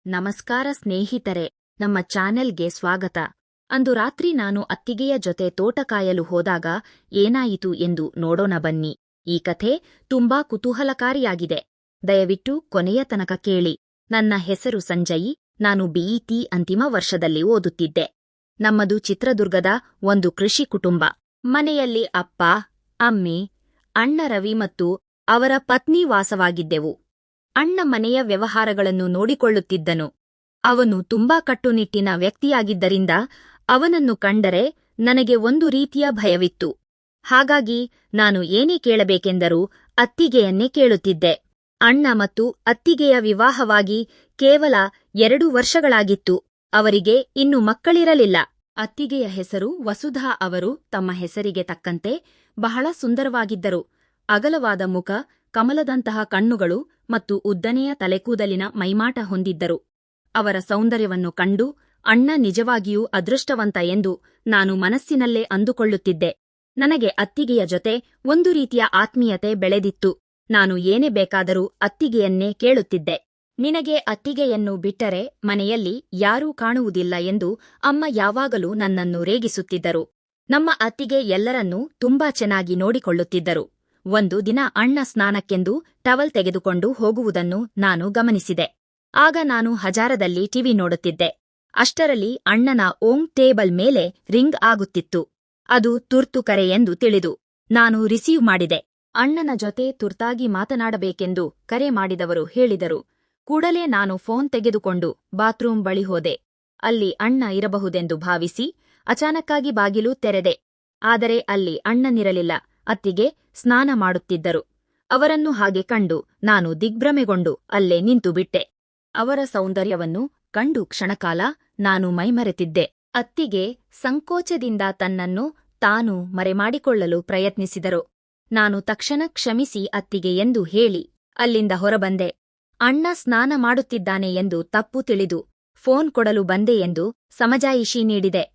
ನಮಸ್ಕಾರ ಸ್ನೇಹಿತರೆ, ನಮ್ಮ ಚಾನೆಲ್ಗೆ ಸ್ವಾಗತ. ಅಂದು ರಾತ್ರಿ ನಾನು ಅತ್ತಿಗೆಯ ಜೊತೆ ತೋಟ ಕಾಯಲು ಹೋದಾಗ ಏನಾಯಿತು ಎಂದು ನೋಡೋಣ ಬನ್ನಿ. ಈ ಕಥೆ ತುಂಬಾ ಕುತೂಹಲಕಾರಿಯಾಗಿದೆ. ದಯವಿಟ್ಟು ಕೊನೆಯ ತನಕ ಕೇಳಿ. ನನ್ನ ಹೆಸರು ಸಂಜಯಿ. ನಾನು ಬಿಇಟಿ ಅಂತಿಮ ವರ್ಷದಲ್ಲಿ ಓದುತ್ತಿದ್ದೆ. ನಮ್ಮದು ಚಿತ್ರದುರ್ಗದ ಒಂದು ಕೃಷಿ ಕುಟುಂಬ. ಮನೆಯಲ್ಲಿ ಅಪ್ಪ, ಅಮ್ಮಿ, ಅಣ್ಣ ರವಿ ಮತ್ತು ಅವರ ಪತ್ನಿ ವಾಸವಾಗಿದ್ದೆವು. ಅಣ್ಣ ಮನೆಯ ವ್ಯವಹಾರಗಳನ್ನು ನೋಡಿಕೊಳ್ಳುತ್ತಿದ್ದನು. ಅವನು ತುಂಬಾ ಕಟ್ಟುನಿಟ್ಟಿನ ವ್ಯಕ್ತಿಯಾಗಿದ್ದರಿಂದ ಅವನನ್ನು ಕಂಡರೆ ನನಗೆ ಒಂದು ರೀತಿಯ ಭಯವಿತ್ತು. ಹಾಗಾಗಿ ನಾನು ಏನೇ ಕೇಳಬೇಕೆಂದರೂ ಅತ್ತಿಗೆಯನ್ನೇ ಕೇಳುತ್ತಿದ್ದೆ. ಅಣ್ಣ ಮತ್ತು ಅತ್ತಿಗೆಯ ವಿವಾಹವಾಗಿ ಕೇವಲ 2 ವರ್ಷಗಳಾಗಿತ್ತು. ಅವರಿಗೆ ಇನ್ನು ಮಕ್ಕಳಿರಲಿಲ್ಲ. ಅತ್ತಿಗೆಯ ಹೆಸರು ವಸುಧಾ. ಅವರು ತಮ್ಮ ಹೆಸರಿಗೆ ತಕ್ಕಂತೆ ಬಹಳ ಸುಂದರವಾಗಿದ್ದರು. ಅಗಲವಾದ ಮುಖ, ಕಮಲದಂತಹ ಕಣ್ಣುಗಳು ಮತ್ತು ಉದ್ದನೆಯ ತಲೆಕೂದಲಿನ ಮೈಮಾಟ ಹೊಂದಿದ್ದರು. ಅವರ ಸೌಂದರ್ಯವನ್ನು ಕಂಡು ಅಣ್ಣ ನಿಜವಾಗಿಯೂ ಅದೃಷ್ಟವಂತ ಎಂದು ನಾನು ಮನಸ್ಸಿನಲ್ಲೇ ಅಂದುಕೊಳ್ಳುತ್ತಿದ್ದೆ. ನನಗೆ ಅತ್ತಿಗೆಯ ಜೊತೆ ಒಂದು ರೀತಿಯ ಆತ್ಮೀಯತೆ ಬೆಳೆದಿತ್ತು. ನಾನು ಏನೇ ಬೇಕಾದರೂ ಅತ್ತಿಗೆಯನ್ನೇ ಕೇಳುತ್ತಿದ್ದೆ. ನಿನಗೆ ಅತ್ತಿಗೆಯನ್ನು ಬಿಟ್ಟರೆ ಮನೆಯಲ್ಲಿ ಯಾರೂ ಕಾಣುವುದಿಲ್ಲ ಎಂದು ಅಮ್ಮ ಯಾವಾಗಲೂ ನನ್ನನ್ನು ರೇಗಿಸುತ್ತಿದ್ದರು. ನಮ್ಮ ಅತ್ತಿಗೆ ಎಲ್ಲರನ್ನೂ ತುಂಬಾ ಚೆನ್ನಾಗಿ ನೋಡಿಕೊಳ್ಳುತ್ತಿದ್ದರು. ಒಂದು ದಿನ ಅಣ್ಣ ಸ್ನಾನಕ್ಕೆಂದು ಟವಲ್ ತೆಗೆದುಕೊಂಡು ಹೋಗುವುದನ್ನು ನಾನು ಗಮನಿಸಿದೆ. ಆಗ ನಾನು ಹಜಾರದಲ್ಲಿ ಟಿವಿ ನೋಡುತ್ತಿದ್ದೆ. ಅಷ್ಟರಲ್ಲಿ ಅಣ್ಣನ ಓಂ ಟೇಬಲ್ ಮೇಲೆ ರಿಂಗ್ ಆಗುತ್ತಿತ್ತು. ಅದು ತುರ್ತು ಕರೆ ಎಂದು ತಿಳಿದು ನಾನು ರಿಸೀವ್ ಮಾಡಿದೆ. ಅಣ್ಣನ ಜೊತೆ ತುರ್ತಾಗಿ ಮಾತನಾಡಬೇಕೆಂದು ಕರೆ ಮಾಡಿದವರು ಹೇಳಿದರು. ಕೂಡಲೇ ನಾನು ಫೋನ್ ತೆಗೆದುಕೊಂಡು ಬಾತ್ರೂಮ್ ಬಳಿ ಹೋದೆ. ಅಲ್ಲಿ ಅಣ್ಣ ಇರಬಹುದೆಂದು ಭಾವಿಸಿ ಅಚಾನಕ್ಕಾಗಿ ಬಾಗಿಲು ತೆರೆದೆ. ಆದರೆ ಅಲ್ಲಿ ಅಣ್ಣನಿರಲಿಲ್ಲ. ಅತ್ತಿಗೆ ಸ್ನಾನ ಮಾಡುತ್ತಿದ್ದರು. ಅವರನ್ನು ಹಾಗೆ ಕಂಡು ನಾನು ದಿಗ್ಭ್ರಮೆಗೊಂಡು ಅಲ್ಲೇ ನಿಂತುಬಿಟ್ಟೆ. ಅವರ ಸೌಂದರ್ಯವನ್ನು ಕಂಡು ಕ್ಷಣಕಾಲ ನಾನು ಮೈಮರೆತಿದ್ದೆ. ಅತ್ತಿಗೆ ಸಂಕೋಚದಿಂದ ತನ್ನನ್ನು ತಾನು ಮರೆಮಾಡಿಕೊಳ್ಳಲು ಪ್ರಯತ್ನಿಸಿದರು. ನಾನು ತಕ್ಷಣ ಕ್ಷಮಿಸಿ ಅತ್ತಿಗೆ ಎಂದು ಹೇಳಿ ಅಲ್ಲಿಂದ ಹೊರಬಂದೆ. ಅಣ್ಣ ಸ್ನಾನ ಮಾಡುತ್ತಿದ್ದಾನೆ ಎಂದು ತಪ್ಪು ತಿಳಿದು ಫೋನ್ ಕೊಡಲು ಬಂದೆ ಎಂದು ಸಮಜಾಯಿಷಿ ನೀಡಿದೆ.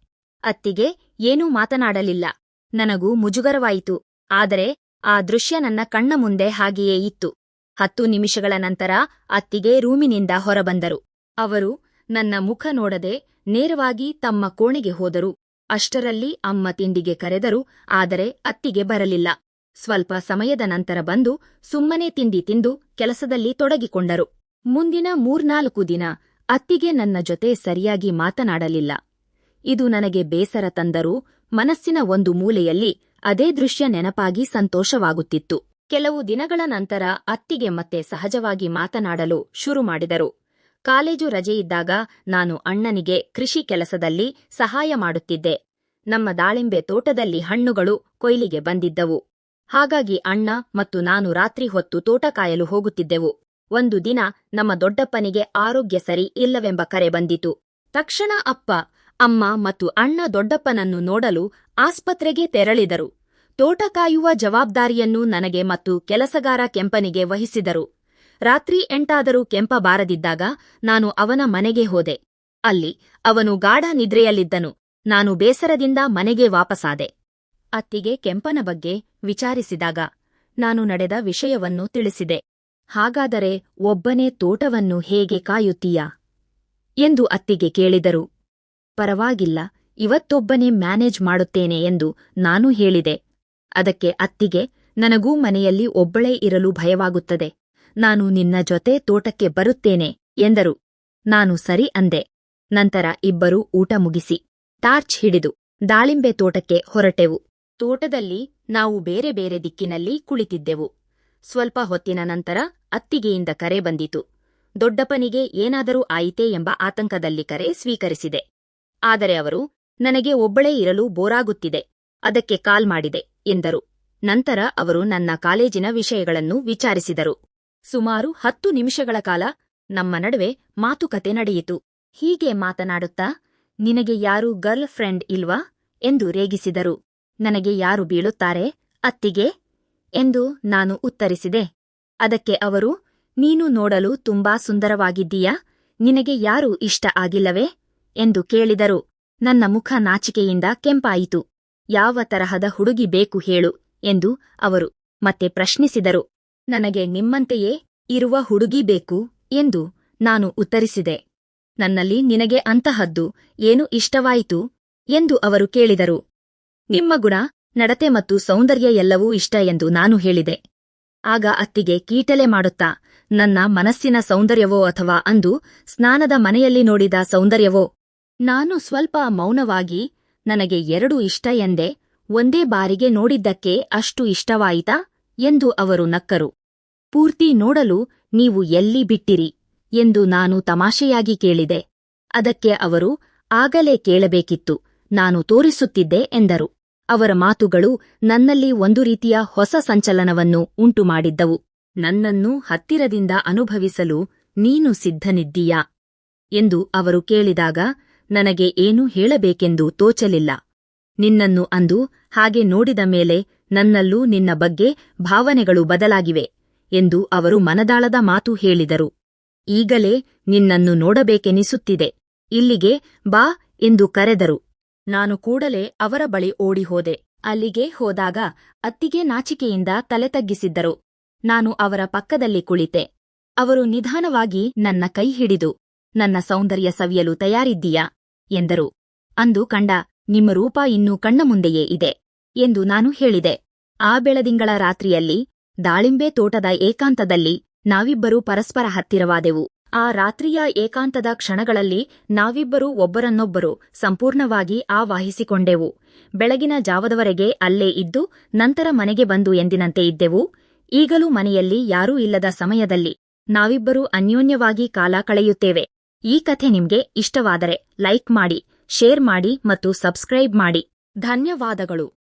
ಅತ್ತಿಗೆ ಏನೂ ಮಾತನಾಡಲಿಲ್ಲ. ನನಗೂ ಮುಜುಗರವಾಯಿತು. ಆದರೆ ಆ ದೃಶ್ಯ ನನ್ನ ಕಣ್ಣ ಮುಂದೆ ಹಾಗೆಯೇ ಇತ್ತು. 10 ನಿಮಿಷಗಳ ನಂತರ ಅತ್ತಿಗೆ ರೂಮಿನಿಂದ ಹೊರಬಂದರು. ಅವರು ನನ್ನ ಮುಖ ನೋಡದೆ ನೇರವಾಗಿ ತಮ್ಮ ಕೋಣೆಗೆ ಹೋದರು. ಅಷ್ಟರಲ್ಲಿ ಅಮ್ಮ ತಿಂಡಿಗೆ ಕರೆದರು. ಆದರೆ ಅತ್ತಿಗೆ ಬರಲಿಲ್ಲ. ಸ್ವಲ್ಪ ಸಮಯದ ನಂತರ ಬಂದು ಸುಮ್ಮನೆ ತಿಂಡಿ ತಿಂದು ಕೆಲಸದಲ್ಲಿ ತೊಡಗಿಕೊಂಡರು. ಮುಂದಿನ 3-4 ದಿನ ಅತ್ತಿಗೆ ನನ್ನ ಜೊತೆ ಸರಿಯಾಗಿ ಮಾತನಾಡಲಿಲ್ಲ. ಇದು ನನಗೆ ಬೇಸರ ತಂದರೂ ಮನಸ್ಸಿನ ಒಂದು ಮೂಲೆಯಲ್ಲಿ ಅದೇ ದೃಶ್ಯ ನೆನಪಾಗಿ ಸಂತೋಷವಾಗುತ್ತಿತ್ತು. ಕೆಲವು ದಿನಗಳ ನಂತರ ಅತ್ತಿಗೆ ಮತ್ತೆ ಸಹಜವಾಗಿ ಮಾತನಾಡಲು ಶುರು ಮಾಡಿದರು. ಕಾಲೇಜು ರಜೆಯಿದ್ದಾಗ ನಾನು ಅಣ್ಣನಿಗೆ ಕೃಷಿ ಕೆಲಸದಲ್ಲಿ ಸಹಾಯ ಮಾಡುತ್ತಿದ್ದೆ. ನಮ್ಮ ದಾಳಿಂಬೆ ತೋಟದಲ್ಲಿ ಹಣ್ಣುಗಳು ಕೊಯ್ಲಿಗೆ ಬಂದಿದ್ದವು. ಹಾಗಾಗಿ ಅಣ್ಣ ಮತ್ತು ನಾನು ರಾತ್ರಿ ಹೊತ್ತು ತೋಟ ಕಾಯಲು ಹೋಗುತ್ತಿದ್ದೆವು. ಒಂದು ದಿನ ನಮ್ಮ ದೊಡ್ಡಪ್ಪನಿಗೆ ಆರೋಗ್ಯ ಸರಿ ಇಲ್ಲವೆಂಬ ಕರೆ ಬಂದಿತು. ತಕ್ಷಣ ಅಪ್ಪ, ಅಮ್ಮ ಮತ್ತು ಅಣ್ಣ ದೊಡ್ಡಪ್ಪನನ್ನು ನೋಡಲು ಆಸ್ಪತ್ರೆಗೆ ತೆರಳಿದರು. ತೋಟ ಕಾಯುವ ಜವಾಬ್ದಾರಿಯನ್ನು ನನಗೆ ಮತ್ತು ಕೆಲಸಗಾರ ಕೆಂಪನಿಗೆ ವಹಿಸಿದರು. ರಾತ್ರಿ 8 ಕೆಂಪ ಬಾರದಿದ್ದಾಗ ನಾನು ಅವನ ಮನೆಗೆ ಹೋದೆ. ಅಲ್ಲಿ ಅವನು ಗಾಢ ನಿದ್ರೆಯಲ್ಲಿದ್ದನು. ನಾನು ಬೇಸರದಿಂದ ಮನೆಗೆ ವಾಪಸಾದೆ. ಅತ್ತಿಗೆ ಕೆಂಪನ ಬಗ್ಗೆ ವಿಚಾರಿಸಿದಾಗ ನಾನು ನಡೆದ ವಿಷಯವನ್ನು ತಿಳಿಸಿದೆ. ಹಾಗಾದರೆ ಒಬ್ಬನೇ ತೋಟವನ್ನು ಹೇಗೆ ಕಾಯುತ್ತೀಯಾ ಎಂದು ಅತ್ತಿಗೆ ಕೇಳಿದರು. ಪರವಾಗಿಲ್ಲ, ಇವತ್ತೊಬ್ಬನೇ ಮ್ಯಾನೇಜ್ ಮಾಡುತ್ತೇನೆ ಎಂದು ನಾನು ಹೇಳಿದೆ. ಅದಕ್ಕೆ ಅತ್ತಿಗೆ, ನನಗೂ ಮನೆಯಲ್ಲಿ ಒಬ್ಬಳೇ ಇರಲು ಭಯವಾಗುತ್ತದೆ. ನಾನು ನಿನ್ನ ಜೊತೆ ತೋಟಕ್ಕೆ ಬರುತ್ತೇನೆ ಎಂದರು. ನಾನು ಸರಿ ಅಂದೆ. ನಂತರ ಇಬ್ಬರೂ ಊಟ ಮುಗಿಸಿ ಟಾರ್ಚ್ ಹಿಡಿದು ದಾಳಿಂಬೆ ತೋಟಕ್ಕೆ ಹೊರಟೆವು. ತೋಟದಲ್ಲಿ ನಾವು ಬೇರೆ ಬೇರೆ ದಿಕ್ಕಿನಲ್ಲಿ ಕುಳಿತಿದ್ದೆವು. ಸ್ವಲ್ಪ ಹೊತ್ತಿನ ನಂತರ ಅತ್ತಿಗೆಯಿಂದ ಕರೆ ಬಂದಿತು. ದೊಡ್ಡಪ್ಪನಿಗೆ ಏನಾದರೂ ಆಯಿತೇ ಎಂಬ ಆತಂಕದಲ್ಲಿ ಕರೆ ಸ್ವೀಕರಿಸಿದೆ. ಆದರೆ ಅವರು, ನನಗೆ ಒಬ್ಬಳೇ ಇರಲು ಬೋರಾಗುತ್ತಿದೆ, ಅದಕ್ಕೆ ಕಾಲ್ ಮಾಡಿದೆ ಎಂದರು. ನಂತರ ಅವರು ನನ್ನ ಕಾಲೇಜಿನ ವಿಷಯಗಳನ್ನು ವಿಚಾರಿಸಿದರು. ಸುಮಾರು 10 ನಿಮಿಷಗಳ ಕಾಲ ನಮ್ಮ ನಡುವೆ ಮಾತುಕತೆ ನಡೆಯಿತು. ಹೀಗೆ ಮಾತನಾಡುತ್ತಾ, ನಿನಗೆ ಯಾರೂ ಗರ್ಲ್ ಫ್ರೆಂಡ್ ಇಲ್ವಾ ಎಂದು ರೇಗಿಸಿದರು. ನನಗೆ ಯಾರು ಬೀಳುತ್ತಾರೆ ಅತ್ತಿಗೆ ಎಂದು ನಾನು ಉತ್ತರಿಸಿದೆ. ಅದಕ್ಕೆ ಅವರು, ನೀನು ನೋಡಲು ತುಂಬಾ ಸುಂದರವಾಗಿದ್ದೀಯಾ, ನಿನಗೆ ಯಾರೂ ಇಷ್ಟ ಆಗಿಲ್ಲವೇ ಎಂದು ಕೇಳಿದರು. ನನ್ನ ಮುಖ ನಾಚಿಕೆಯಿಂದ ಕೆಂಪಾಯಿತು. ಯಾವ ತರಹದ ಹುಡುಗಿ ಬೇಕು ಹೇಳು ಎಂದು ಅವರು ಮತ್ತೆ ಪ್ರಶ್ನಿಸಿದರು. ನನಗೆ ನಿಮ್ಮಂತೆಯೇ ಇರುವ ಹುಡುಗಿ ಬೇಕು ಎಂದು ನಾನು ಉತ್ತರಿಸಿದೆ. ನನ್ನಲ್ಲಿ ನಿನಗೆ ಅಂತಹದ್ದು ಏನು ಇಷ್ಟವಾಯಿತು ಎಂದು ಅವರು ಕೇಳಿದರು. ನಿಮ್ಮ ಗುಣ, ನಡತೆ ಮತ್ತು ಸೌಂದರ್ಯ ಎಲ್ಲವೂ ಇಷ್ಟ ಎಂದು ನಾನು ಹೇಳಿದೆ. ಆಗ ಅತ್ತಿಗೆ ಕೀಟಲೆ ಮಾಡುತ್ತಾ, ನನ್ನ ಮನಸ್ಸಿನ ಸೌಂದರ್ಯವೋ ಅಥವಾ ಅಂದು ಸ್ನಾನದ ಮನೆಯಲ್ಲಿ ನೋಡಿದ ಸೌಂದರ್ಯವೋ? ನಾನು ಸ್ವಲ್ಪ ಮೌನವಾಗಿ, ನನಗೆ ಎರಡೂ ಇಷ್ಟ ಎಂದೆ, ಒಂದೇ ಬಾರಿಗೆ ನೋಡಿದ್ದಕ್ಕೆ ಅಷ್ಟು ಇಷ್ಟವಾಯಿತಾ ಎಂದು ಅವರು ನಕ್ಕರು. ಪೂರ್ತಿ ನೋಡಲು ನೀವು ಎಲ್ಲಿ ಬಿಟ್ಟಿರಿ ಎಂದು ನಾನು ತಮಾಷೆಯಾಗಿ ಕೇಳಿದೆ. ಅದಕ್ಕೆ ಅವರು, ಆಗಲೇ ಕೇಳಬೇಕಿತ್ತು, ನಾನು ತೋರಿಸುತ್ತಿದ್ದೆ ಎಂದರು. ಅವರ ಮಾತುಗಳು ನನ್ನಲ್ಲಿ ಒಂದು ರೀತಿಯ ಹೊಸ ಸಂಚಲನವನ್ನು ಉಂಟುಮಾಡಿದ್ದವು. ನನ್ನನ್ನು ಹತ್ತಿರದಿಂದ ಅನುಭವಿಸಲು ನೀನು ಸಿದ್ಧನಿದ್ದೀಯಾ ಎಂದು ಅವರು ಕೇಳಿದಾಗ ನನಗೆ ಏನೂ ಹೇಳಬೇಕೆಂದು ತೋಚಲಿಲ್ಲ. ನಿನ್ನನ್ನು ಅಂದು ಹಾಗೆ ನೋಡಿದ ಮೇಲೆ ನನ್ನಲ್ಲೂ ನಿನ್ನ ಬಗ್ಗೆ ಭಾವನೆಗಳು ಬದಲಾಗಿವೆ ಎಂದು ಅವರು ಮನದಾಳದ ಮಾತು ಹೇಳಿದರು. ಈಗಲೇ ನಿನ್ನನ್ನು ನೋಡಬೇಕೆನಿಸುತ್ತಿದೆ, ಇಲ್ಲಿಗೆ ಬಾ ಎಂದು ಕರೆದರು. ನಾನು ಕೂಡಲೇ ಅವರ ಬಳಿ ಓಡಿಹೋದೆ. ಅಲ್ಲಿಗೆ ಹೋದಾಗ ಅತ್ತಿಗೆ ನಾಚಿಕೆಯಿಂದ ತಲೆ ತಗ್ಗಿಸಿದ್ದರು. ನಾನು ಅವರ ಪಕ್ಕದಲ್ಲಿ ಕುಳಿತೆ. ಅವರು ನಿಧಾನವಾಗಿ ನನ್ನ ಕೈ ಹಿಡಿದು, ನನ್ನ ಸೌಂದರ್ಯ ಸವಿಯಲು ತಯಾರಿದ್ದೀಯಾ ಎಂದರು. ಅಂದು ಕಂಡ ನಿಮ್ಮ ರೂಪ ಇನ್ನೂ ಕಣ್ಣ ಮುಂದೆಯೇ ಇದೆ ಎಂದು ನಾನು ಹೇಳಿದೆ. ಆ ಬೆಳದಿಂಗಳ ರಾತ್ರಿಯಲ್ಲಿ ದಾಳಿಂಬೆ ತೋಟದ ಏಕಾಂತದಲ್ಲಿ ನಾವಿಬ್ಬರೂ ಪರಸ್ಪರ ಹತ್ತಿರವಾದೆವು. ಆ ರಾತ್ರಿಯ ಏಕಾಂತದ ಕ್ಷಣಗಳಲ್ಲಿ ನಾವಿಬ್ಬರೂ ಒಬ್ಬರನ್ನೊಬ್ಬರು ಸಂಪೂರ್ಣವಾಗಿ ಆವಾಹಿಸಿಕೊಂಡೆವು. ಬೆಳಗಿನ ಜಾವದವರೆಗೆ ಅಲ್ಲೇ ಇದ್ದು ನಂತರ ಮನೆಗೆ ಬಂದು ಎಂದಿನಂತೆ ಇದ್ದೆವು. ಈಗಲೂ ಮನೆಯಲ್ಲಿ ಯಾರೂ ಇಲ್ಲದ ಸಮಯದಲ್ಲಿ ನಾವಿಬ್ಬರೂ ಅನ್ಯೋನ್ಯವಾಗಿ ಕಾಲ ಕಳೆಯುತ್ತೇವೆ. ಈ ಕಥೆ ನಿಮ್ಗೆ ಇಷ್ಟವಾದರೆ ಲೈಕ್ ಮಾಡಿ, ಶೇರ್ ಮಾಡಿ ಮತ್ತು ಸಬ್ಸ್ಕ್ರೈಬ್ ಮಾಡಿ. ಧನ್ಯವಾದಗಳು.